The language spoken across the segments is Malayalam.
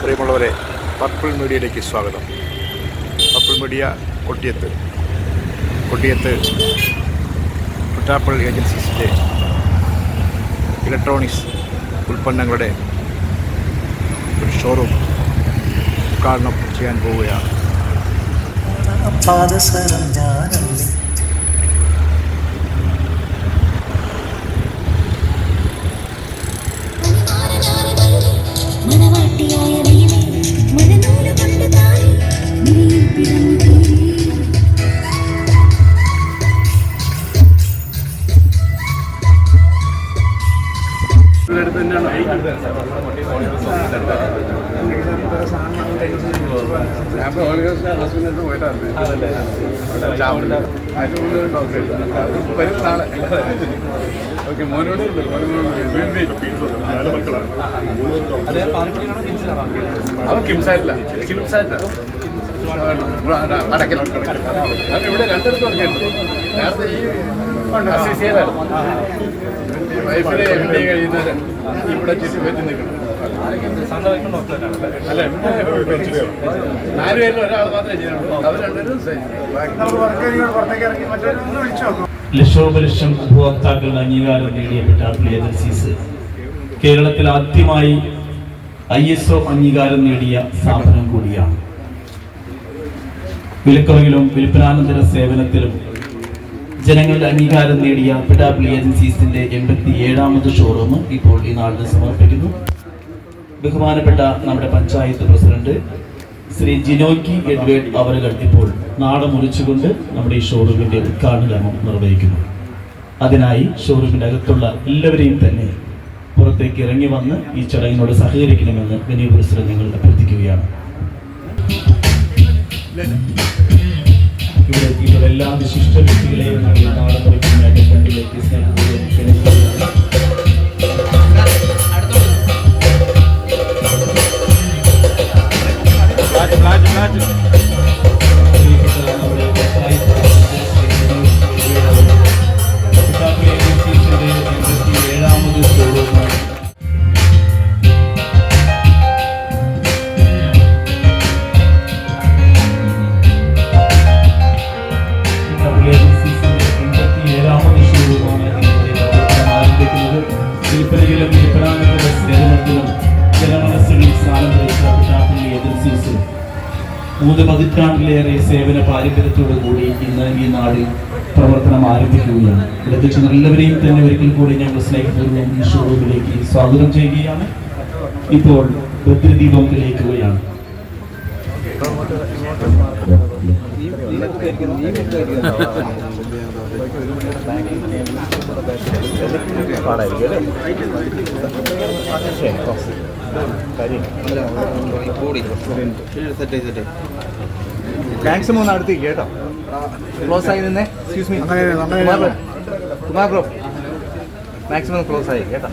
പ്രിയമുള്ളവരെ, പർപ്പിൾ മീഡിയയിലേക്ക് സ്വാഗതം. പർപ്പിൾ മീഡിയ കൊട്ടിയത്ത് പിട്ടാപ്പിൾ ഏജൻസീസിൻ്റെ ഇലക്ട്രോണിക്സ് ഉൽപ്പന്നങ്ങളുടെ ഒരു ഷോറൂം ഉദ്ഘാടനം ചെയ്യാൻ പോവുകയാണ്. ഇവിടെ രണ്ടിടത്ത് പറഞ്ഞിട്ടുണ്ട്. നേരത്തെ ഈ വൈഫിലെ എം ഡി കഴിയുന്നത് ഇവിടെ ചുറ്റുപറ്റി നിൽക്കണം. നാലുപേരിൽ ഒരാൾ മാത്രമേ ചെയ്യാനുള്ളൂ. അവർ രണ്ടുപേരും ലക്ഷോപലക്ഷം ഉപഭോക്താക്കളുടെ അംഗീകാരം നേടിയ പിട്ടാപ്പിൾ ഏജൻസീസ് കേരളത്തിൽ ആദ്യമായി ISO അംഗീകാരം നേടിയ സ്ഥാപനം കൂടിയാണ്. വിലക്കുറവിലും വിൽപ്പനാനന്തര സേവനത്തിലും ജനങ്ങളുടെ അംഗീകാരം നേടിയ പിട്ടാപ്പിൾ ഏജൻസീസിന്റെ 87ാമത് ഷോറൂം ഇപ്പോൾ ഈ നാടിന് സമർപ്പിക്കുന്നു. ബഹുമാനപ്പെട്ട നമ്മുടെ പഞ്ചായത്ത് പ്രസിഡന്റ് ശ്രീ ജിനോക്കി എഡ്വേർഡ് അവറുകൾ ഇപ്പോൾ നാട മുറിച്ചുകൊണ്ട് നമ്മുടെ ഈ ഷോറൂമിന്റെ ഉദ്ഘാടനം നിർവഹിക്കുന്നു. അതിനായി ഷോറൂമിന്റെ അകത്തുള്ള എല്ലാവരെയും തന്നെ പുറത്തേക്ക് ഇറങ്ങി വന്ന് ഈ ചടങ്ങിനോട് സഹകരിക്കണമെന്ന് വിനയപുരസ്സരം ഞങ്ങൾ അഭ്യർത്ഥിക്കുകയാണ്. ഇവിടെ എത്തിയിട്ടുള്ള എല്ലാ വിശിഷ്ട വ്യക്തികളെയും നമ്മൾ നാളെ മുറിക്കുന്നതിനായിട്ട് ഫ്രണ്ടിലേക്ക് സ്നേഹപൂർവ്വം ക്ഷണിക്കുകയാണ്. മൂന്ന് പതിറ്റാണ്ടിലേറെ സേവന പാരമ്പര്യത്തോടു കൂടി ഇന്ന് ഈ നാടിൽ പ്രവർത്തനം ആരംഭിക്കുകയാണ്. ഇവിടെ എത്തിച്ച എല്ലാവരെയും തന്നെ ഒരിക്കൽ കൂടി ഞങ്ങൾ സ്നേഹപൂർവ്വം ഈ ഷോറൂമിലേക്ക് സ്വാഗതം ചെയ്യുകയാണ്. ഇപ്പോൾ ബദ്രദീപം തെളിയിക്കുകയാണ്. മാക്സിമം ഒന്ന് അടുത്തേക്ക് കേട്ടോ. ക്ലോസ് ആയി നിന്നേ. Excuse me Kumar bro, maximum close ആയി കേട്ടോ.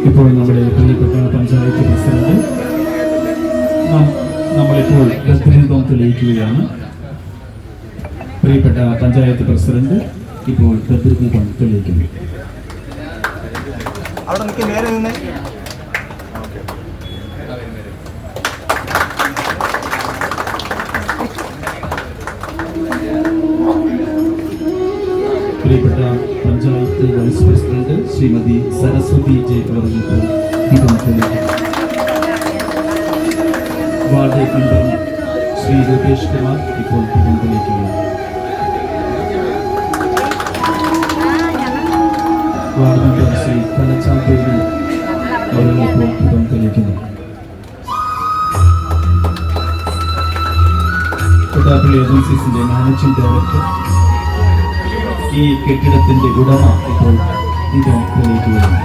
ഇപ്പോൾ നമ്മുടെ പ്രിയപ്പെട്ട പഞ്ചായത്ത് പ്രസിഡന്റ് നമ്മളിപ്പോൾ ബദ്രദീപം തെളിയിക്കുകയാണ്. പ്രിയപ്പെട്ട പഞ്ചായത്ത് പ്രസിഡന്റ് ഇപ്പോൾ ബദ്രദീപം തെളിയിക്കുന്നു. അവിടെ നിൽക്കുക, നേരെ നിന്നേ. പ്രിയപ്പെട്ട panchayat vice president Shrimati Saraswathi J അവർക്ക് ദീപം തെളിയിക്കുന്നു. വാർഡ് മെമ്പർ ശ്രീ രൂപേഷ് കുമാർ ഇപ്പോൾ ദീപം തെളിയിക്കുകയാണ്. വാർഡ് മെമ്പർ ശ്രീ പനച്ചാമ്പേരി അവർ ഇപ്പോൾ ദീപം തെളിയിക്കുന്നു. പിട്ടാപ്പിൾ ഏജൻസീസിന്റെ മാനേജിംഗ് ഡയറക്ടർ, ഈ കെട്ടിടത്തിന്റെ ഉടമ ഇപ്പോൾ ദീപം തെളിയിക്കുകയാണ്.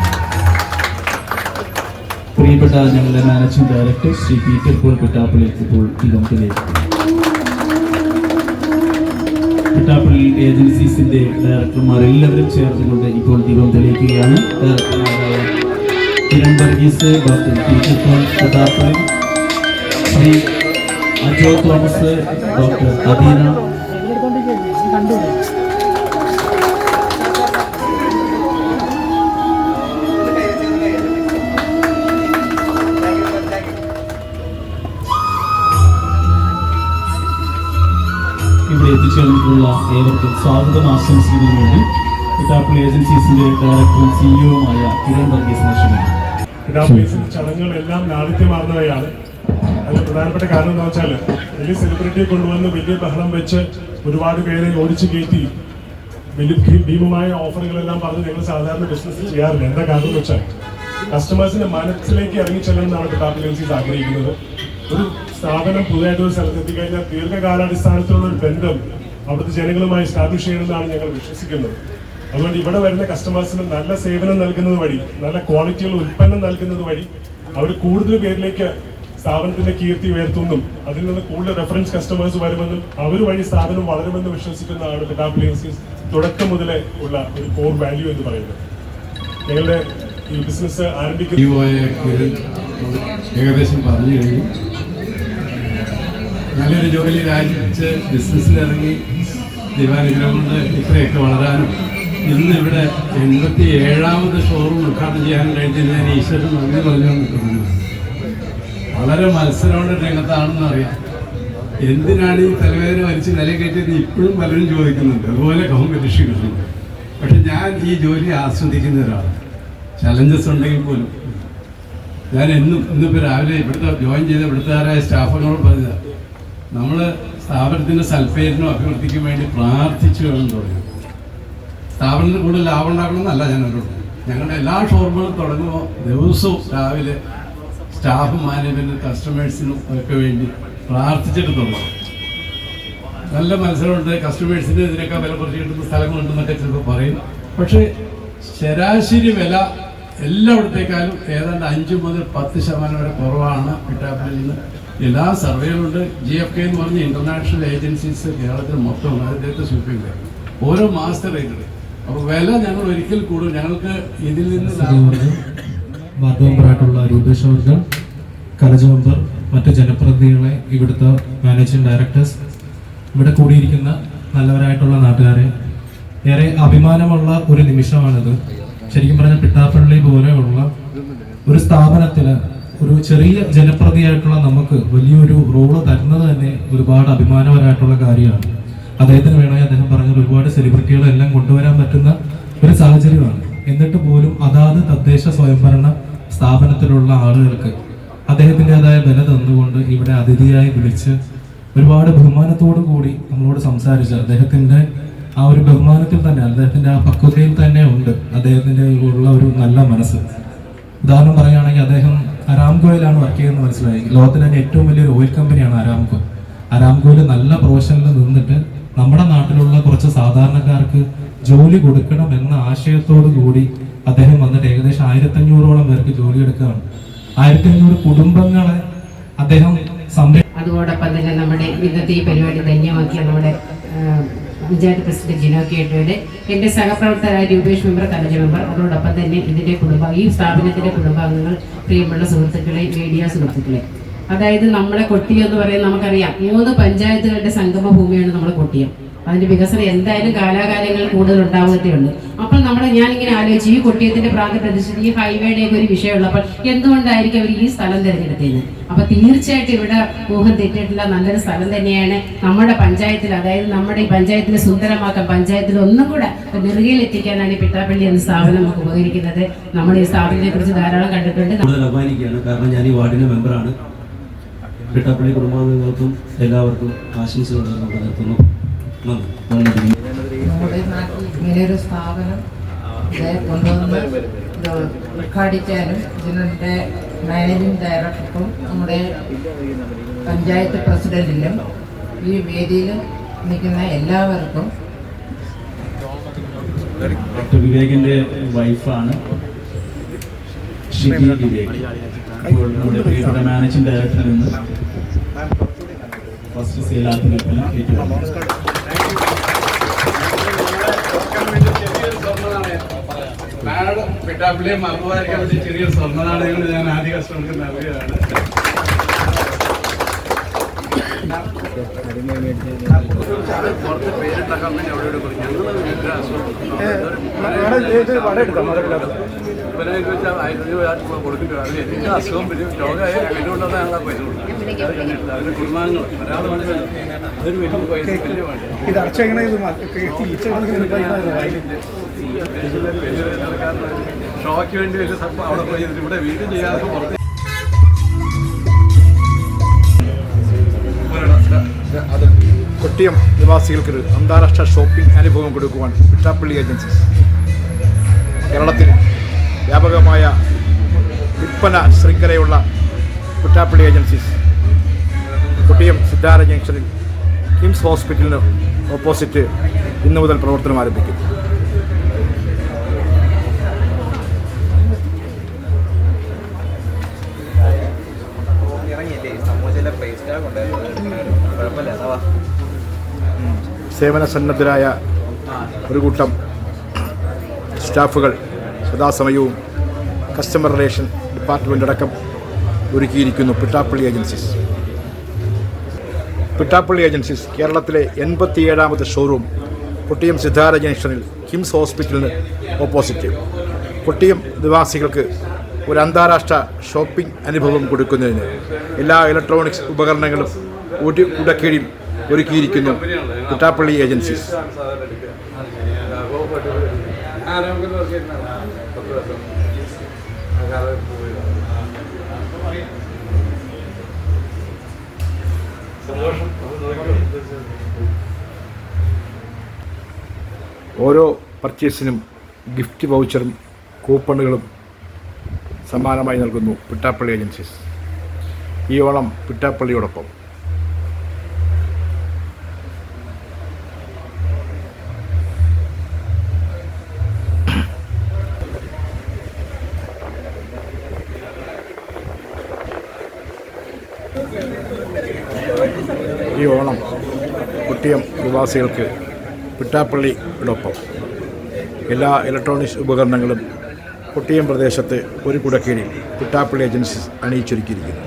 പ്രിയപ്പെട്ട ഞങ്ങളുടെ managing director Shri Peter Paul പിട്ടാപ്പിളിൽ ഇപ്പോൾ ദീപം തെളിയിക്കുന്നു. പിട്ടാപ്പിൾ ഏജൻസീസിന്റെ ഡയറക്ടർമാർ എല്ലാവരും ചേർന്നുകൊണ്ട് ഇപ്പോൾ ദീപം തെളിയിക്കുകയാണ്. ഡയറക്ടർമാരായ Kiran Varghese, doctor teacher Prathapan, Shri Ajo Thomas, doctor Adeena, ഇവിടെ എത്തിച്ചേർന്നിട്ടുള്ള ഏവർക്കും സ്വാഗതം ആശംസിക്കുന്നതിന് വേണ്ടി പിട്ടാപ്പിളി ഏജൻസീസിന്റെ ഡയറക്ടറും സിഇഒയുമായ കിരൺ വർഗീസിനെ ക്ഷണിക്കുന്നു. പിട്ടാപ്പിളീസിന്റെ ചടങ്ങുകളെല്ലാം ലാളിത്യമാർന്നവയാണ്. അതിന് പ്രധാനപ്പെട്ട കാരണം എന്താ വെച്ചാൽ വലിയ സെലിബ്രിറ്റിയെ കൊണ്ടുവന്ന് വലിയ ബഹളം വെച്ച് ഒരുപാട് പേരെ ഓടിച്ചു കയറ്റി വലിയ ഭീമമായ ഓഫറുകളെല്ലാം പറഞ്ഞ് ഞങ്ങൾ സാധാരണ ബിസിനസ് ചെയ്യാറില്ല. എന്താ കാരണം എന്ന് വെച്ചാൽ കസ്റ്റമേഴ്സിന്റെ മനസ്സിലേക്ക് ഇറങ്ങിച്ചെല്ലുന്നതാണ് പിട്ടാപ്പിളി ഏജൻസീസ് ആഗ്രഹിക്കുന്നത്. ഒരു സ്ഥാപനം പുതുതായിട്ട് ഒരു സ്ഥലത്ത് എത്തിക്കഴിഞ്ഞാൽ ദീർഘകാലാടിസ്ഥാനത്തിലുള്ള ഒരു ബന്ധം അവിടുത്തെ ജനങ്ങളുമായി എസ്റ്റാബ്ലിഷ് ചെയ്യണമെന്നാണ് ഞങ്ങൾ വിശ്വസിക്കുന്നത്. അതുകൊണ്ട് ഇവിടെ വരുന്ന കസ്റ്റമേഴ്സിന് നല്ല സേവനം നൽകുന്നത് വഴി, നല്ല ക്വാളിറ്റിയുള്ള ഉൽപ്പന്നം നൽകുന്നത് വഴി അവർ കൂടുതൽ പേരിലേക്ക് സ്ഥാപനത്തിന്റെ കീർത്തി ഉയർത്തുമെന്നും അതിൽ നിന്ന് കൂടുതൽ റെഫറൻസ് കസ്റ്റമേഴ്സ് വരുമെന്നും അവർ വഴി സ്ഥാപനം വളരുമെന്ന് വിശ്വസിക്കുന്നതാണ് പിട്ടാപ്പിളി ഏജൻസീസ് തുടക്കം മുതലേ ഉള്ള ഒരു കോർ വാല്യൂ എന്ന് പറയുന്നത്. ഞങ്ങളുടെ ഈ ബിസിനസ് ആരംഭിക്കുന്ന ഏകദേശം പറഞ്ഞു കഴിഞ്ഞു. നല്ലൊരു ജോലി രാജിച്ച് ബിസിനസ്സിലിറങ്ങി ദൈവാനുഗ്രഹം കൊണ്ട് ഇത്രയൊക്കെ വളരാനും ഇന്ന് ഇവിടെ 87ാമത് ഷോറൂം ഉദ്ഘാടനം ചെയ്യാൻ കഴിഞ്ഞതിന് ഞാൻ ഈശ്വരൻ നന്ദി പറഞ്ഞു നിൽക്കുന്നു. വളരെ മത്സരമുള്ള രംഗത്താണെന്ന് അറിയാം. എന്തിനാണ് ഈ തലവേദന വലിച്ച് നില കയറ്റിയത് ഇപ്പോഴും പലരും ചോദിക്കുന്നുണ്ട്. അതുപോലെ കോമ്പറ്റീഷൻ കിട്ടുന്നുണ്ട്. പക്ഷെ ഞാൻ ഈ ജോലി ആസ്വദിക്കുന്ന ഒരാളാണ്. ചലഞ്ചസ് ഉണ്ടെങ്കിൽ പോലും ഞാൻ ഇന്നിപ്പോൾ രാവിലെ ഇവിടുത്തെ ജോയിൻ ചെയ്ത ഇവിടുത്തുകാരായ സ്റ്റാഫുകളോട് പറഞ്ഞത് നമ്മൾ സ്ഥാപനത്തിൻ്റെ സൽപ്പേരിനും അഭിവൃദ്ധിക്കും വേണ്ടി പ്രാർത്ഥിച്ചു വേണം തുടങ്ങി. സ്ഥാപനത്തിന് കൂടുതൽ ലാഭം ഉണ്ടാക്കണമെന്നല്ല ഞങ്ങളുടെ എല്ലാ ഷോറൂമുകളും തുടങ്ങുമ്പോൾ ദിവസവും രാവിലെ സ്റ്റാഫും മാനേജ്മെൻറ്റും കസ്റ്റമേഴ്സിനും ഒക്കെ വേണ്ടി പ്രാർത്ഥിച്ചിട്ട് തുടങ്ങും. നല്ല മത്സരമുണ്ട്, കസ്റ്റമേഴ്സിന് ഇതിനൊക്കെ വില കുറച്ച് കിട്ടുന്ന സ്ഥലങ്ങളുണ്ടെന്നൊക്കെ ചിലപ്പോൾ പറയും. പക്ഷേ ശരാശരി വില എല്ലായിടത്തേക്കാളും ഏതാണ്ട് 5 മുതൽ 10% വരെ കുറവാണ് പിട്ടാപ്പിളിയിൽ നിന്ന്. എല്ലാ സർവേകളുണ്ട്. GFK എന്ന് പറഞ്ഞ ഇന്റർനാഷണൽ ഏജൻസീസ് കേരളത്തിൽ മൊത്തം അതിൻ്റെ സൂപ്പിംഗ് ഓരോ മാസത്തെ റേറ്റ്. അപ്പോൾ വില ഞങ്ങൾ ഒരിക്കൽ കൂടും. ഞങ്ങൾക്ക് ഇതിൽ നിന്ന് മാധ്യമപരമായിട്ടുള്ള രൂപേഷ് അവർക്ക്, കലജ മെമ്പർ, മറ്റ് ജനപ്രതിനിധികളെ, ഇവിടുത്തെ മാനേജിംഗ് ഡയറക്ടേഴ്സ്, ഇവിടെ കൂടിയിരിക്കുന്ന നല്ലവരായിട്ടുള്ള നാട്ടുകാരെ, ഏറെ അഭിമാനമുള്ള ഒരു നിമിഷമാണിത്. ശരിക്കും പറഞ്ഞാൽ പിട്ടാപ്പള്ളി പോലെയുള്ള ഒരു സ്ഥാപനത്തിന് ഒരു ചെറിയ ജനപ്രതിയായിട്ടുള്ള നമുക്ക് വലിയൊരു റോള് തരുന്നത് തന്നെ ഒരുപാട് അഭിമാനപരമായിട്ടുള്ള കാര്യമാണ്. അദ്ദേഹത്തിന് വേണമെങ്കിൽ അദ്ദേഹം പറഞ്ഞ ഒരുപാട് സെലിബ്രിറ്റികളെല്ലാം കൊണ്ടുവരാൻ പറ്റുന്ന ഒരു സാഹചര്യമാണ്. എന്നിട്ട് പോലും അതാത് തദ്ദേശ സ്വയംഭരണ സ്ഥാപനത്തിലുള്ള ആളുകൾക്ക് അദ്ദേഹത്തിൻ്റെതായ വില തന്നുകൊണ്ട് ഇവിടെ അതിഥിയായി വിളിച്ച് ഒരുപാട് ബഹുമാനത്തോടു കൂടി നമ്മളോട് സംസാരിച്ച് അദ്ദേഹത്തിൻ്റെ ആ ഒരു ബഹുമാനത്തിൽ തന്നെ, അദ്ദേഹത്തിൻ്റെ ആ പക്വതയിൽ തന്നെ ഉണ്ട് അദ്ദേഹത്തിൻ്റെ ഉള്ള ഒരു നല്ല മനസ്സ്. ഉദാഹരണം പറയുകയാണെങ്കിൽ അദ്ദേഹം അരാംകോയിലാണ് വർക്ക് ചെയ്യുന്നത് മനസ്സിലായി. ലോകത്തിലെ തന്നെ ഏറ്റവും വലിയൊരു ഓയിൽ കമ്പനിയാണ് അരാംകോ. അരാംകോയിൽ നല്ല പ്രൊഫഷനിൽ നിന്നിട്ട് നമ്മുടെ നാട്ടിലുള്ള കുറച്ച് സാധാരണക്കാർക്ക് ജോലി കൊടുക്കണം എന്ന ആശയത്തോടു കൂടി അദ്ദേഹം വന്നിട്ട് ഏകദേശം 1500ഓളം പേർക്ക് ജോലി എടുക്കുകയാണ്. 1500 കുടുംബങ്ങളെ അദ്ദേഹം അതോടൊപ്പം തന്നെ നമ്മുടെ ഇന്നത്തെ ഈ പരിപാടി ധന്യമാക്കിയ നമ്മുടെ പഞ്ചായത്ത് പ്രസിഡന്റ് ജിനോ കേട്ടുവിന്റെ, എൻ്റെ സഹപ്രവർത്തകരായ രൂപേഷ് മെമ്പർ, കലജ മെമ്പർ, അതോടൊപ്പം തന്നെ ഇതിന്റെ ഈ സ്ഥാപനത്തിന്റെ കുടുംബാംഗങ്ങൾ, പ്രിയമുള്ള സുഹൃത്തുക്കളെ, മീഡിയ സുഹൃത്തുക്കളെ. അതായത് നമ്മളെ കൊട്ടിയം എന്ന് പറയുന്നത് നമുക്കറിയാം, 3 പഞ്ചായത്തുകളുടെ സംഗമ ഭൂമിയാണ് നമ്മുടെ കൊട്ടിയം. അതിന്റെ വികസനം എന്തായാലും കാലാകാലങ്ങൾ കൂടുതൽ ഉണ്ടാവുകയേ ഉള്ളൂ. അപ്പോൾ ഞാനിങ്ങനെ ആലോചിച്ചു, ഈ കൊട്ടിയത്തിന്റെ പ്രാന്തപ്രദേശത്ത് ഈ ഹൈവേയുടെയൊക്കെ ഒരു വിഷയമുള്ളപ്പോൾ എന്തുകൊണ്ടായിരിക്കും അവർ ഈ സ്ഥലം തിരഞ്ഞെടുത്തത്? അപ്പൊ തീർച്ചയായിട്ടും ഇവിടെ ഊഹം തെറ്റിയിട്ടുള്ള നല്ലൊരു സ്ഥലം തന്നെയാണ് നമ്മുടെ പഞ്ചായത്തിൽ. അതായത് നമ്മുടെ ഈ പഞ്ചായത്തിനെ സുന്ദരമാക്കാൻ, പഞ്ചായത്തിൽ ഒന്നും കൂടെ നെറുകയിലെത്തിക്കാനാണ് ഈ പിട്ടാപ്പള്ളി എന്ന സ്ഥാപനം നമുക്ക് ഉപകരിക്കുന്നത്. നമ്മൾ ഈ സ്ഥാപനത്തെ കുറിച്ച് ധാരാളം കണ്ടിട്ടുണ്ട്. കൂടുതൽ അഭിമാനിക്കുകയാണ്. കാരണം ഞാൻ ഈ വാർഡിന്റെ മെമ്പറാണ്. പിട്ടാപ്പള്ളി കുടുംബാംഗങ്ങൾക്കും എല്ലാവർക്കും ആശംസകൾ നിർത്തുന്നു. നമ്മുടെ നാട്ടിൽ ഇങ്ങനെയൊരു സ്ഥാപനം കൊണ്ടുവന്ന് ഉദ്ഘാടിക്കാനും ഇതിൻ്റെ മാനേജിംഗ് ഡയറക്ടർക്കും നമ്മുടെ പഞ്ചായത്ത് പ്രസിഡന്റിനും ഈ വേദിയിൽ നിൽക്കുന്ന എല്ലാവർക്കും. ഡോക്ടർ വിവേകിന്റെ വൈഫാണ് ഷിബി വിവേക്. നമ്മുടെ പ്രിയപ്പെട്ട മാനേജിംഗ് ഡയറക്ടറിൽ നിന്ന് ഫസ്റ്റ് സെയിലാത്തിന് മാഡം പിട്ടാപ്പിള്ളിയെ മറന്നുപോയിരിക്കാൻ വേണ്ടി ചെറിയ സ്വർണ്ണനാണയങ്ങൾ ഞാൻ ആദ്യ കസ്റ്റമർക്ക് നൽകുകയാണ്. അസുഖം രോഗമായ വീടുകൊണ്ടാണ് ഞങ്ങൾ ആ പൈസ കൊടുക്കുന്നത്. അതിന് കുടുംബാംഗങ്ങൾ ഒരാൾ അതൊരു വലിയ പൈസ വലിയ ഷോയ്ക്ക് വേണ്ടി വലിയ അവിടെ പോയി ഇവിടെ വീണ്ടും ചെയ്യാതെ പുറത്ത് കൊട്ടിയം നിവാസികൾക്കൊരു അന്താരാഷ്ട്ര ഷോപ്പിംഗ് അനുഭവം കൊടുക്കുവാൻ പിട്ടാപ്പള്ളി ഏജൻസീസ് കേരളത്തിൽ വ്യാപകമായ വിൽപ്പന ശൃംഖലയുള്ള പിട്ടാപ്പള്ളി ഏജൻസീസ് കൊട്ടിയം സിദ്ധാര ജംഗ്ഷനിൽ കിംസ് ഹോസ്പിറ്റലിന് ഓപ്പോസിറ്റ് ഇന്നു മുതൽ പ്രവർത്തനം ആരംഭിക്കും. സേവന സന്നദ്ധരായ ഒരു കൂട്ടം സ്റ്റാഫുകൾ സദാസമയവും കസ്റ്റമർ റിലേഷൻ ഡിപ്പാർട്ട്മെൻ്റ് അടക്കം ഒരുക്കിയിരിക്കുന്നു പിട്ടാപ്പള്ളി ഏജൻസീസ്. പിട്ടാപ്പള്ളി ഏജൻസീസ് കേരളത്തിലെ 87ാമത് ഷോറൂം കൊട്ടിയം സിദ്ധാര ജംഗ്ഷനിൽ കിംസ് ഹോസ്പിറ്റലിന് ഓപ്പോസിറ്റ്. കൊട്ടിയം നിവാസികൾക്ക് ഒരു അന്താരാഷ്ട്ര ഷോപ്പിംഗ് അനുഭവം കൊടുക്കുന്നതിന് എല്ലാ ഇലക്ട്രോണിക്സ് ഉപകരണങ്ങളും ഒരു കുടക്കീഴിൽ ഒരുക്കിയിരിക്കുന്നു പിട്ടാപ്പള്ളി ഏജൻസീസ്. ഓരോ പർച്ചേസിനും ഗിഫ്റ്റ് വൗച്ചറും കൂപ്പണുകളും സമ്മാനമായി നൽകുന്നു പിട്ടാപ്പള്ളി ഏജൻസീസ്. ഈ ഓണം പിട്ടാപ്പള്ളിയോടൊപ്പം. ഈ ഓണം കൊട്ടിയം നിവാസികൾക്ക് പിട്ടാപ്പള്ളിയോടൊപ്പം. എല്ലാ ഇലക്ട്രോണിക്സ് ഉപകരണങ്ങളും കൊട്ടിയം പ്രദേശത്ത് ഒരു കുടക്കീഴിൽ പിട്ടാപ്പള്ളി ഏജൻസീസ് അണിയിച്ചൊരുക്കിയിരിക്കുന്നു.